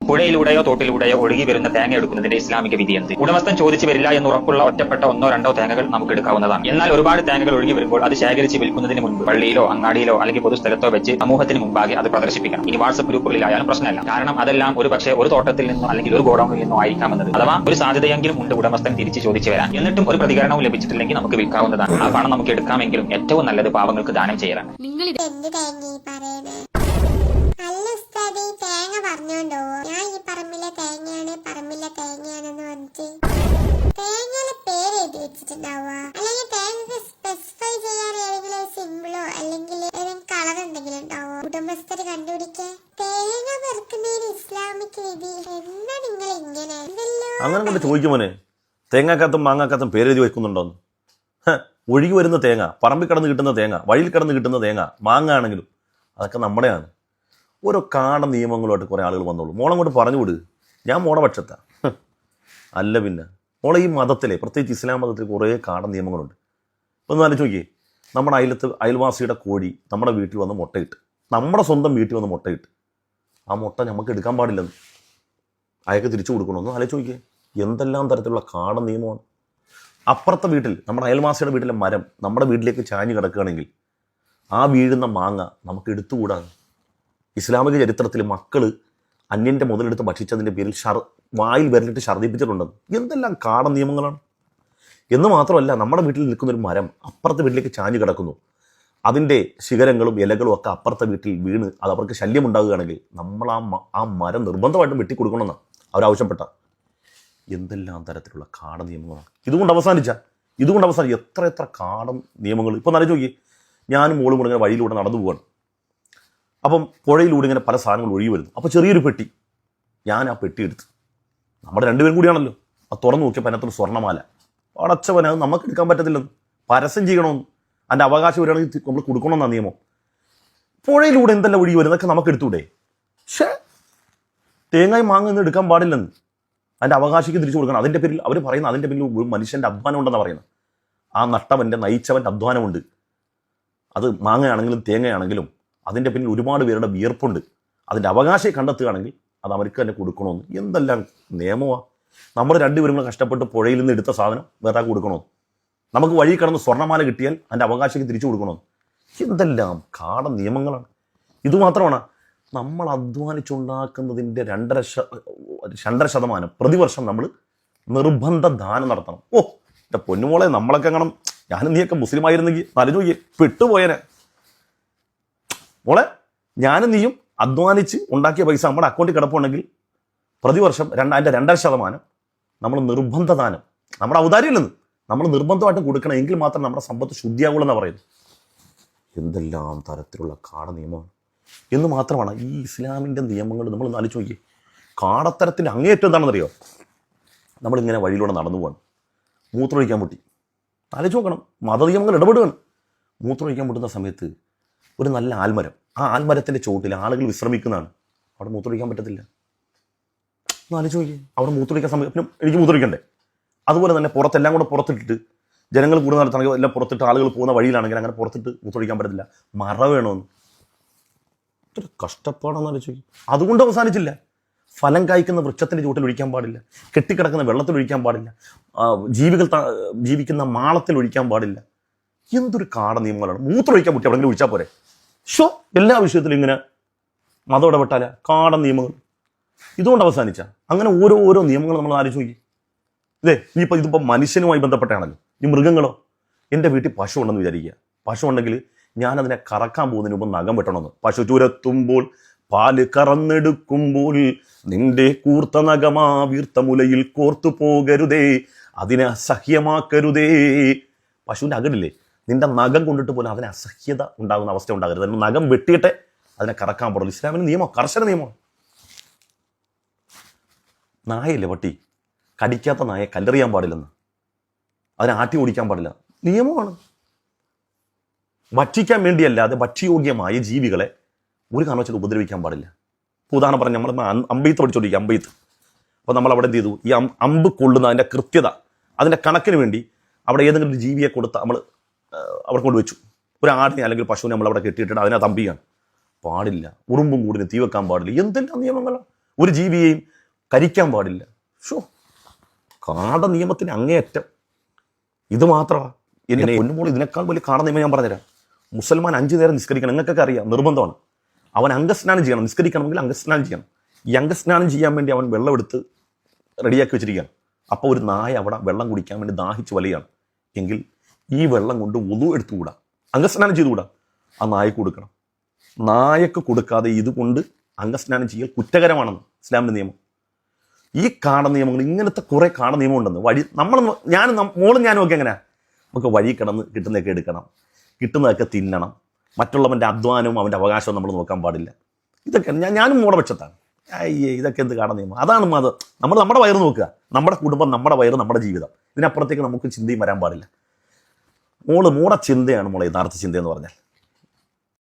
പുഴയിലൂടെയോ തോട്ടിലൂടെയോ ഒഴുകി വരുന്ന തേങ്ങ എടുക്കുന്നതിന്റെ ഇസ്ലാമിക വിധി എന്ത്? ഉടമസ്ഥൻ ചോദിച്ചു വരില്ല എന്ന് ഉറപ്പുള്ള ഒറ്റപ്പെട്ട 1-2 തേങ്ങകൾ നമുക്ക് എടുക്കാവുന്നതാണ്. എന്നാൽ ഒരുപാട് തേങ്ങകൾ ഒഴുകി വരുമ്പോൾ അത് ശേഖരിച്ച് വിൽക്കുന്നതിന് മുൻപ് പള്ളിയിലോ അങ്ങാടിയിലോ അല്ലെങ്കിൽ പൊതുസ്ഥലത്തോ വെച്ച് സമൂഹത്തിന് മുമ്പാകെ അത് പ്രദർശിപ്പിക്കണം. ഇനി വാട്സ്ആപ്പ് ഗ്രൂപ്പുകളിലായാലും പ്രശ്നമല്ല. കാരണം അതെല്ലാം ഒരു പക്ഷേ ഒരു തോട്ടത്തിൽ നിന്നോ അല്ലെങ്കിൽ ഒരു ഗോഡൌണിൽ നിന്നോ ആയിരിക്കാമെന്നത്. അഥവാ ഒരു സാധ്യതയെങ്കിലും ഉണ്ട് ഉടമസ്ഥൻ തിരിച്ച് ചോദിച്ചു വരാൻ. എന്നിട്ടും ഒരു പ്രതികരണവും ലഭിച്ചിട്ടില്ലെങ്കിൽ നമുക്ക് വിൽക്കാവുന്നതാണ്. ആ പണം നമുക്ക് എടുക്കാമെങ്കിലും ഏറ്റവും നല്ലത് പാവങ്ങൾക്ക് ദാനം ചെയ്യലാണ്. തേങ്ങ പറഞ്ഞോണ്ടോ ഞാൻ ഈ പറമ്പിലെ തേങ്ങയാണെന്ന് പറഞ്ഞിട്ട് തേങ്ങയിലെ പേര് എഴുതി വെച്ചിട്ടുണ്ടാവുക. അല്ലെങ്കിൽ തേങ്ങ സ്പെസിഫൈ ചെയ്യാൻ ഏതെങ്കിലും സിമ്പിളോ അല്ലെങ്കിൽ ഏതെങ്കിലും കളർ എന്തെങ്കിലും ഉണ്ടാവോ ഉടമസ്ഥര് കണ്ടുപിടിക്കേ? തേങ്ങ പെറുക്കുന്നതിന് ഇസ്ലാമിക് വിധി എന്നാ നിങ്ങൾ ഇങ്ങനെ അങ്ങനെ കൊണ്ട് ചോദിക്കുമോനെ, തേങ്ങാക്കത്തും മാങ്ങാക്കത്തും പേരെഴുതി വെക്കുന്നുണ്ടോന്ന്? ഒഴുകി വരുന്ന തേങ്ങ, പറമ്പിൽ കിടന്ന് കിട്ടുന്ന തേങ്ങ, വഴിയിൽ കിടന്ന് കിട്ടുന്ന തേങ്ങ, മാങ്ങ ആണെങ്കിലും അതൊക്കെ നമ്മുടെയാണ്. ഓരോ കാട നിയമങ്ങളുമായിട്ട് കുറേ ആളുകൾ വന്നോളൂ. മോളം കൊണ്ട് പറഞ്ഞു വിട്, ഞാൻ മോടെ പക്ഷത്താ. അല്ല പിന്നെ മോളെ ഈ മതത്തിലെ, പ്രത്യേകിച്ച് ഇസ്ലാം മതത്തിൽ കുറേ കാട നിയമങ്ങളുണ്ട്. ഒന്ന് ആലോചിച്ച് നോക്കിയേ, നമ്മുടെ അയൽവാസിയുടെ കോഴി നമ്മുടെ വീട്ടിൽ വന്ന് മുട്ടയിട്ട്, നമ്മുടെ സ്വന്തം വീട്ടിൽ വന്ന് മുട്ടയിട്ട്, ആ മുട്ട നമുക്ക് എടുക്കാൻ പാടില്ലെന്ന്, അയാൾക്ക് തിരിച്ചു കൊടുക്കണമെന്ന് ആലോചിച്ച് നോക്കിയേ. എന്തെല്ലാം തരത്തിലുള്ള കാട നിയമമാണ്. അപ്പുറത്തെ വീട്ടിൽ, നമ്മുടെ അയൽവാസിയുടെ വീട്ടിലെ മരം നമ്മുടെ വീട്ടിലേക്ക് ചാഞ്ഞ് കിടക്കുകയാണെങ്കിൽ ആ വീഴുന്ന മാങ്ങ നമുക്ക് എടുത്തുകൂടാണ്. ഇസ്ലാമിക ചരിത്രത്തിൽ മക്കൾ അന്യൻ്റെ മുതലെടുത്ത് ഭക്ഷിച്ചതിൻ്റെ പേരിൽ വായിൽ വിരലിട്ട് ഛർദ്ദിപ്പിച്ചിട്ടുണ്ടെന്ന്. എന്തെല്ലാം കാട നിയമങ്ങളാണ്. എന്ന് മാത്രമല്ല, നമ്മുടെ വീട്ടിൽ നിൽക്കുന്നൊരു മരം അപ്പുറത്തെ വീട്ടിലേക്ക് ചാഞ്ഞ് കിടക്കുന്നു, അതിൻ്റെ ശിഖരങ്ങളും ഇലകളും ഒക്കെ അപ്പുറത്തെ വീട്ടിൽ വീണ് അത് അവർക്ക് ശല്യമുണ്ടാകുകയാണെങ്കിൽ നമ്മൾ ആ മരം നിർബന്ധമായിട്ടും വെട്ടിക്കൊടുക്കണമെന്നാണ് അവരാവശ്യപ്പെട്ട. എന്തെല്ലാം തരത്തിലുള്ള കാട നിയമങ്ങളാണ്. ഇതുകൊണ്ട് അവസാനിച്ച എത്ര കാട നിയമങ്ങൾ. ഇപ്പം നല്ല ചോദിക്കേ, ഞാനും മോളും കൂടെ ഇങ്ങനെ വഴിയിലൂടെ നടന്നു പോവാണ്. അപ്പം പുഴയിലൂടെ ഇങ്ങനെ പല സാധനങ്ങൾ ഒഴുകി വരുന്നു. അപ്പോൾ ചെറിയൊരു പെട്ടി, ഞാൻ ആ പെട്ടി എടുത്ത്, നമ്മുടെ രണ്ടുപേരും കൂടിയാണല്ലോ, അത് തുറന്നു നോക്കിയപ്പോൾ അതിനകത്തൊരു സ്വർണ്ണമാല. അടച്ചവന് അത് നമുക്ക് എടുക്കാൻ പറ്റത്തില്ലെന്ന്, പരസ്യം ചെയ്യണമെന്ന്, അതിൻ്റെ അവകാശം വരികയാണെങ്കിൽ നമ്മൾ കൊടുക്കണമെന്നാണ് നിയമം. പുഴയിലൂടെ എന്തെല്ലാം ഒഴുകി വരുന്നതൊക്കെ നമുക്ക് എടുത്തൂടെ? പക്ഷേ തേങ്ങായി മാങ്ങ എടുക്കാൻ പാടില്ലെന്ന്, അതിൻ്റെ അവകാശിക്ക് തിരിച്ചു കൊടുക്കണം. അതിൻ്റെ പേരിൽ അവർ പറയുന്നത്, അതിൻ്റെ പേരിൽ ഒരു മനുഷ്യൻ്റെ അധ്വാനം ഉണ്ടെന്നാണ് പറയുന്നത്. ആ നട്ടവൻ്റെ നയിച്ചവൻ്റെ അധ്വാനമുണ്ട്. അത് മാങ്ങയാണെങ്കിലും തേങ്ങയാണെങ്കിലും അതിൻ്റെ പിന്നിൽ ഒരുപാട് പേരുടെ വിയർപ്പുണ്ട്. അതിൻ്റെ അവകാശം കണ്ടെത്തുകയാണെങ്കിൽ അത് അവർക്ക് തന്നെ കൊടുക്കണമെന്ന്. എന്തെല്ലാം നിയമമാണ്. നമ്മൾ രണ്ടുപേരും കൂടെ കഷ്ടപ്പെട്ട് പുഴയിൽ നിന്ന് എടുത്ത സാധനം വേറെ കൊടുക്കണമെന്ന്, നമുക്ക് വഴി കിടന്ന് സ്വർണ്ണമാല കിട്ടിയാൽ അതിൻ്റെ അവകാശിക്ക് തിരിച്ചു കൊടുക്കണമെന്ന്. എന്തെല്ലാം കാട നിയമങ്ങളാണ്. ഇതുമാത്രമാണ്, നമ്മൾ അധ്വാനിച്ചുണ്ടാക്കുന്നതിൻ്റെ 2.5% പ്രതിവർഷം നമ്മൾ നിർബന്ധ ദാനം നടത്തണം. ഓ എൻ്റെ പൊന്നുമോളെ, നമ്മളൊക്കെ കാണും, ഞാനും നീയൊക്കെ മുസ്ലിം ആയിരുന്നെങ്കിൽ നല്ലജോയ്യെ പെട്ടുപോയനെ. മോളെ, ഞാനും നീയും അധ്വാനിച്ച് ഉണ്ടാക്കിയ പൈസ നമ്മുടെ അക്കൗണ്ടിൽ കിടപ്പുണ്ടെങ്കിൽ പ്രതിവർഷം അതിൻ്റെ 2.5% നമ്മൾ നിർബന്ധ ദാനം, നമ്മുടെ ഔദാര്യമില്ലെന്ന്, നമ്മൾ നിർബന്ധമായിട്ടും കൊടുക്കണം. എങ്കിൽ മാത്രം നമ്മുടെ സമ്പത്ത് ശുദ്ധിയാവുള്ളൂ എന്നാണ് പറയുന്നത്. എന്തെല്ലാം തരത്തിലുള്ള കാട നിയമമാണ്. എന്ന് മാത്രമാണ് ഈ ഇസ്ലാമിൻ്റെ നിയമങ്ങൾ. നമ്മൾ ആലോചിച്ച് നോക്കിയേ, കാടത്തരത്തിൻ്റെ അങ്ങേയറ്റം എന്താണെന്നറിയോ? നമ്മളിങ്ങനെ വഴിയിലൂടെ നടന്നു പോകണം, മൂത്രമൊഴിക്കാൻ മുട്ടി. ആലോചിച്ച് നോക്കണം, മതനിയമങ്ങൾ ഇടപെടുകയാണ്. മൂത്രമൊഴിക്കാൻ മുട്ടുന്ന സമയത്ത് ഒരു നല്ല ആൽമരം, ആ ആൽമരത്തിൻ്റെ ചുവട്ടിൽ ആളുകൾ വിശ്രമിക്കുന്നതാണ്, അവിടെ മൂത്രമൊഴിക്കാൻ പറ്റത്തില്ല. ആലോചിച്ച് നോക്കിയേ, അവിടെ മൂത്രമൊഴിക്കാൻ സമയം, പിന്നെ എനിക്ക് മൂത്രമൊഴിക്കണ്ടേ? അതുപോലെ തന്നെ പുറത്തെല്ലാം കൂടെ പുറത്തിട്ടിട്ട്, ജനങ്ങൾ കൂടുതൽ നടത്തണമെങ്കിൽ എല്ലാം പുറത്തിട്ട്, ആളുകൾ പോകുന്ന വഴിയിലാണെങ്കിൽ അങ്ങനെ പുറത്തിട്ട് മൂത്രമൊഴിക്കാൻ പറ്റത്തില്ല. മറ വേണമെന്ന്. ഇത്ര കഷ്ടപ്പാടാണെന്ന് ആലോചിച്ച് നോക്കി. അതുകൊണ്ട് അവസാനിച്ചില്ല. ഫലം കായ്ക്കുന്ന വൃക്ഷത്തിൻ്റെ ചുവട്ടിൽ ഒഴിക്കാൻ പാടില്ല, കെട്ടിക്കിടക്കുന്ന വെള്ളത്തിൽ ഒഴിക്കാൻ പാടില്ല, ജീവിക്കുന്ന മാളത്തിൽ ഒഴിക്കാൻ പാടില്ല. എന്തൊരു കാട നിയമങ്ങളാണ്. മൂത്രമൊഴിക്കാൻ മുട്ടി എവിടെയെങ്കിലും ഒഴിച്ചാൽ പോരെ? എല്ലാ വിഷയത്തിലും ഇങ്ങനെ മതം ഇടപെട്ടാല കാട നിയമങ്ങൾ. ഇതുകൊണ്ട് അവസാനിച്ച അങ്ങനെ ഓരോ നിയമങ്ങൾ നമ്മൾ ആലോചിച്ച് നോക്കി. ഇതിപ്പോൾ മനുഷ്യനുമായി ബന്ധപ്പെട്ടാണല്ലോ. ഈ മൃഗങ്ങളോ, എൻ്റെ വീട്ടിൽ പശു ഉണ്ടെന്ന് വിചാരിക്കുക. പശു ഉണ്ടെങ്കിൽ ഞാനതിനെ കറക്കാൻ പോകുന്നതിന് മുമ്പ് നഖം വെട്ടണമെന്ന്. പശു ചുരത്തുമ്പോൾ പാല് കറന്നെടുക്കുമ്പോൾ നിന്റെ കൂർത്ത നഖമാ വീർത്ത മുലയിൽ കോർത്തു പോകരുതേ, അതിനെ അസഹ്യമാക്കരുതേ. പശുവിൻ്റെ അകടില്ലേ, നിന്റെ നഖം കൊണ്ടിട്ട് പോലും അതിന് അസഹ്യത ഉണ്ടാകുന്ന അവസ്ഥ ഉണ്ടാകരുത്. അതിന് നഖം വെട്ടിയിട്ടെ അതിനെ കറക്കാൻ പാടുള്ളൂ. ഇസ്ലാമിന് നിയമം, കർശന നിയമമാണ്. നായല്ലേ പട്ടി, കടിക്കാത്ത നായെ കല്ലെറിയാൻ പാടില്ലെന്ന്, അതിനെ ആട്ടി ഓടിക്കാൻ പാടില്ല, നിയമമാണ്. ഭക്ഷിക്കാൻ വേണ്ടിയല്ലാതെ ഭക്ഷ്യയോഗ്യമായ ജീവികളെ ഒരു കാരണവശാലും ഉപദ്രവിക്കാൻ പാടില്ല. ഉദാഹരണം പറഞ്ഞാൽ നമ്മൾ അമ്പെയ്ത്ത് പഠിച്ചോണ്ടിരിക്കുക, അമ്പെയ്ത്ത്. അപ്പോൾ നമ്മൾ അവിടെ എന്ത് ചെയ്തു, ഈ അമ്പ് കൊള്ളുന്ന അതിൻ്റെ കൃത്യത, അതിൻ്റെ കണക്കിന് വേണ്ടി അവിടെ ഏതെങ്കിലും ഒരു ജീവിയെ കൊടുത്ത് നമ്മൾ അവിടെ കൊണ്ടുവച്ചു. ഒരു ആടിനെ അല്ലെങ്കിൽ പശുവിനെ നമ്മൾ അവിടെ കെട്ടിയിട്ടിട്ട് അതിനകത്ത് അമ്പിയാണ് പാടില്ല. ഉറുമ്പും കൂടിന് തീ വെക്കാൻ പാടില്ല. എന്തെല്ലാം നിയമങ്ങളാണ്. ഒരു ജീവിയെയും കരിക്കാൻ പാടില്ല. ഷോ, കാട നിയമത്തിന് അങ്ങേയറ്റം. ഇത് മാത്രമാണ് എന്നെ പൊന്നുമ്പോൾ. ഇതിനേക്കാൾ വലിയ കാട നിയമം ഞാൻ പറഞ്ഞുതരാം. മുസൽമാൻ 5 നേരം നിസ്കരിക്കണം. നിങ്ങൾക്കൊക്കെ അറിയാം, നിർബന്ധമാണ്. അവൻ അംഗസ്നാനം ചെയ്യണം. നിസ്കരിക്കണമെങ്കിൽ അംഗസ്നാനം ചെയ്യണം. ഈ അംഗസ്നാനം ചെയ്യാൻ വേണ്ടി അവൻ വെള്ളം എടുത്ത് റെഡിയാക്കി വെച്ചിരിക്കുകയാണ്. അപ്പോൾ ഒരു നായ അവിടെ വെള്ളം കുടിക്കാൻ വേണ്ടി ദാഹിച്ച് വലിയാണ് എങ്കിൽ ഈ വെള്ളം കൊണ്ട് വുളു എടുത്തുകൂടാ, അംഗസ്നാനം ചെയ്തുകൂടാ. ആ നായക്ക് കൊടുക്കണം. നായക്ക് കൊടുക്കാതെ ഇതുകൊണ്ട് അംഗസ്നാനം ചെയ്യൽ കുറ്റകരമാണെന്ന് ഇസ്ലാമിൻ്റെ നിയമം. ഈ കാട നിയമങ്ങൾ, ഇങ്ങനത്തെ കുറേ കാട നിയമം ഉണ്ടെന്ന്. വഴി മോളും ഞാനും ഒക്കെ എങ്ങനെയാ, നമുക്ക് വഴി കിടന്ന് കിട്ടുന്നതൊക്കെ എടുക്കണം, കിട്ടുന്നതൊക്കെ തിന്നണം. മറ്റുള്ളവൻ്റെ അധ്വാനവും അവൻ്റെ അവകാശവും നമ്മൾ നോക്കാൻ പാടില്ല. ഇതൊക്കെ ഞാനും മോടെ പക്ഷത്താണ്. അയ്യേ, ഇതൊക്കെ എന്ത് കാട നിയമം. അതാണ് നമ്മുടെ വയറ് നോക്കുക, നമ്മുടെ കുടുംബം, നമ്മുടെ വയറ്, നമ്മുടെ ജീവിതം. ഇതിനപ്പുറത്തേക്ക് നമുക്ക് ചിന്തയും വരാൻ പാടില്ല. മോടെ ചിന്തയാണ് യഥാർത്ഥ ചിന്തയെന്ന് പറഞ്ഞാൽ.